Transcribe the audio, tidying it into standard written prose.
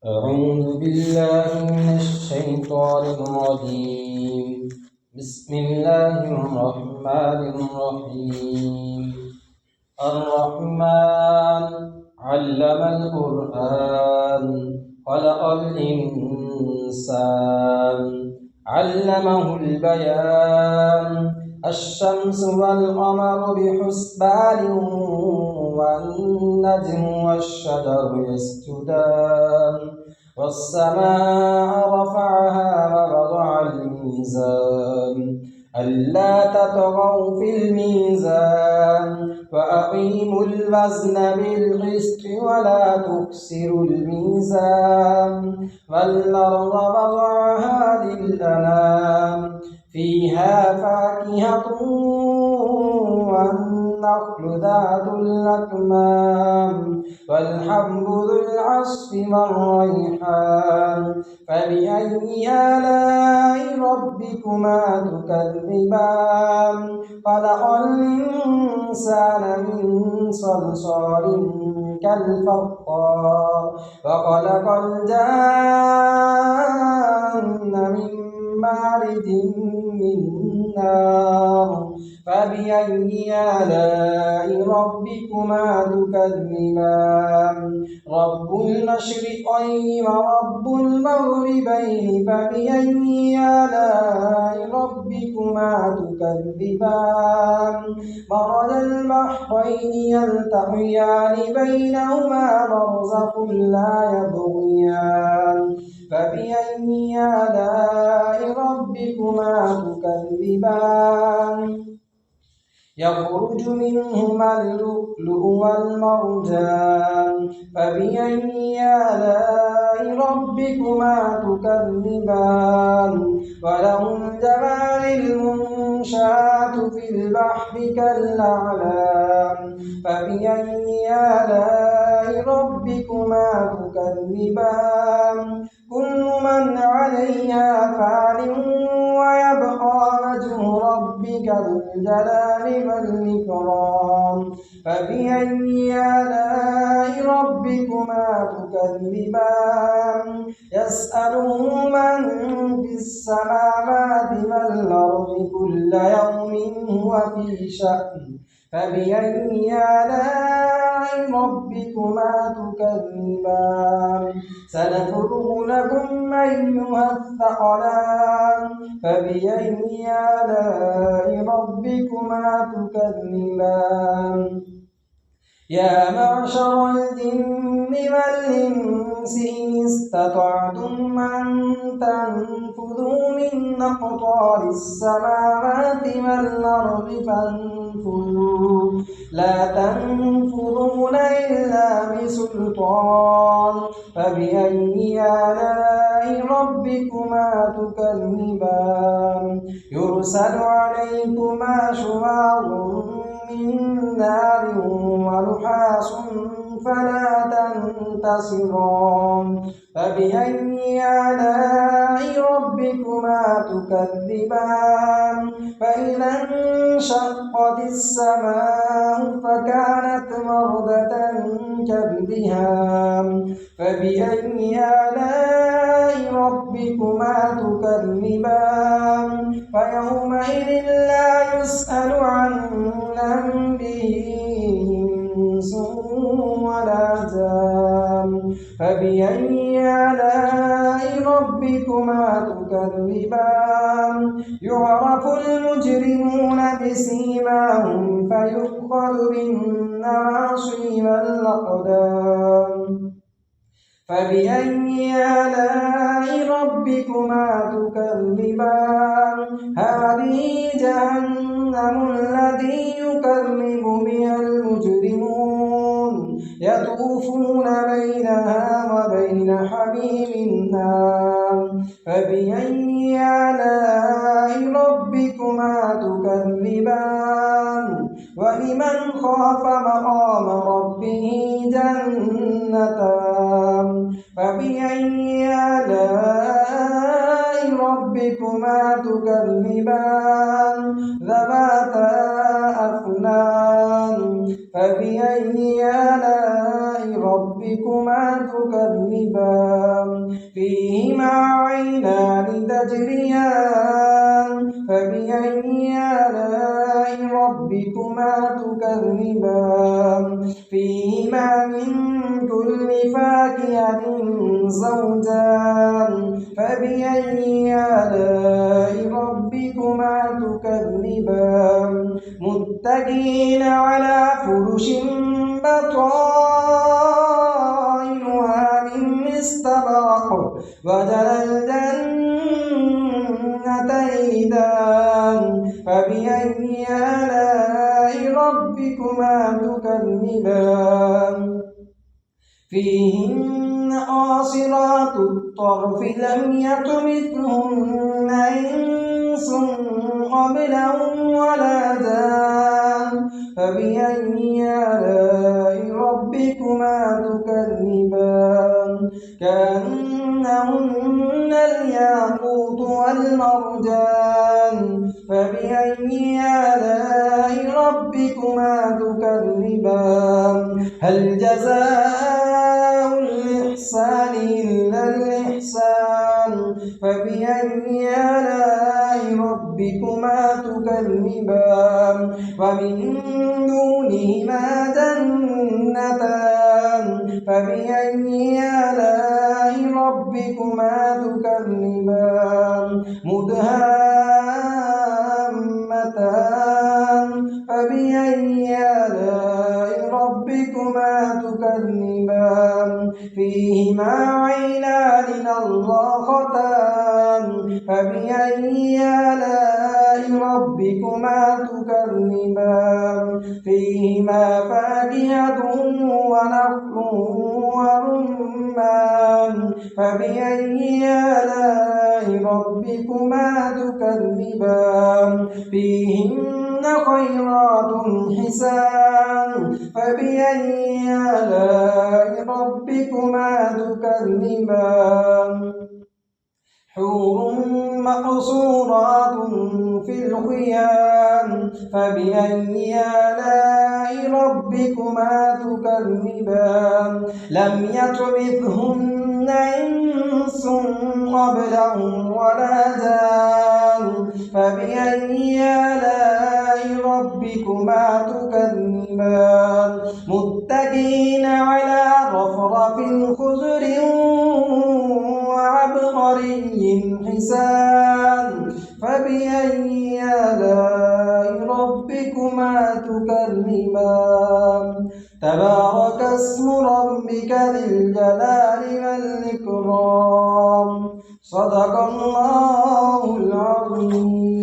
أعوذ بالله من الشيطان الرجيم. بسم الله الرحمن الرحيم. الرحمن علم القرآن خلق الإنسان علمه البيان الشمس والقمر بحسبان والنجم والشجر يسجدان والسماء رفعها ووضع الميزان ألا تطغوا في الميزان وأقيموا الوزن بالقسط ولا تخسروا الميزان والأرض وضعها للأنام فيها فاكهة والنخل ذات الأكمام والحب ذو العصف والريحان فبأي آلاء ربكما تكذبان خلق الإنسان من صلصال كالفخار وخلق الجان من مارج من نار فبأي آلاء ربكما تكذبان رب المشرقين ورب المغربين فبأي آلاء ربكما تكذبان مرج البحرين يلتقيان بينهما برزخ لا يبغيان فبأي آلاء ربكما تكذبان يخرج منهما اللؤلؤ والمرجان فبأي آلاء ربكما تكذبان وله الجوار المنشآت في البحر كالأعلام فبأي آلاء ربكما تكذبان كل من عليها فان ويبقى وجه ربك ذو الجلال والإكرام فبأي آلاء ربكما تكذبان يسأله من في السماوات والأرض كل يوم هو في شأن فبأي آلاء ربكما تكذبان سنفرغ لكم أيها الثقلان فبأي آلاء ربكما تكذبان يا معشر الجن والإنس إن استطعتم أن تنفذوا من أقطار السماوات والأرض فانفذوا لا تنفذون إلا بسلطان فبأي آلاء ربكما تكذبان يرسل عليكما شواظ من نار ونحاس فلا تنتصران فبأي آلاء ربكما تكذبان فإذا انشقت السماء فكانت وردة كالدهان فبأي آلاء ربكما تكذبان فيومئذ لا يسأل عن ذنبه إنس ولا جان فبأي آلاء ربكما تكذبان يعرف المجرمون بسيماهم فيؤخذ بالنواصي والأقدام فبأي آلاء ربكما تكذبان هذه جهنم التي يكذب بها المجرمون يطوفون بينها وبين حميم نار فبأي آلاء ربكما تكذبان ولمن خاف مقام ربه جنتان فبأي آلاء ربكما تكذبان ذواتا أفنان فبأي آلاء ربكما تكذبان فيهما عينان تجريان فبأي آلاء ربكما تكذبان فيهما من كل فاكهة زوجان فبأي آلاء ربكما تكذبان متكئين على فرش بطائنها من استبرق وجنى الجنتين دان فبأي آلاء ربكما تكذبان فيهن قاصرات الطرف لم يطمثهن إنس قبلهم ولا جان فبأي آلاء ربكما تكذبان كأنهن الياقوت والمرجان فبأي آلاء ربكما تكذبان هل جزاء الإحسان إلا الإحسان فبأي آلاء ربكما تكذبان ومن دونهما جنتان فبأي آلاء ربكما تكذبان مدهامتان فبأي آلاء ربكما تكذبان فيهما عينان نضاختان فبأي آلاء ربكما تكذبان فيهما فاكهة ونخل ورمان فبأي آلاء ربكما تكذبان فيهن خيرات حسان فبأي آلاء ربكما تكذبان حور مقصورات في الخيام فبأي آلاء ربكما تكذبان لم يطمثهن إنس قبلهم ولا جان فبأي آلاء ربكما تكذبان متكئين على رفرف خضر وعبقري حسان فبأي آلاء ربكما تكذبان تبارك اسم ربك ذي الجلال والإكرام صدق الله العظيم.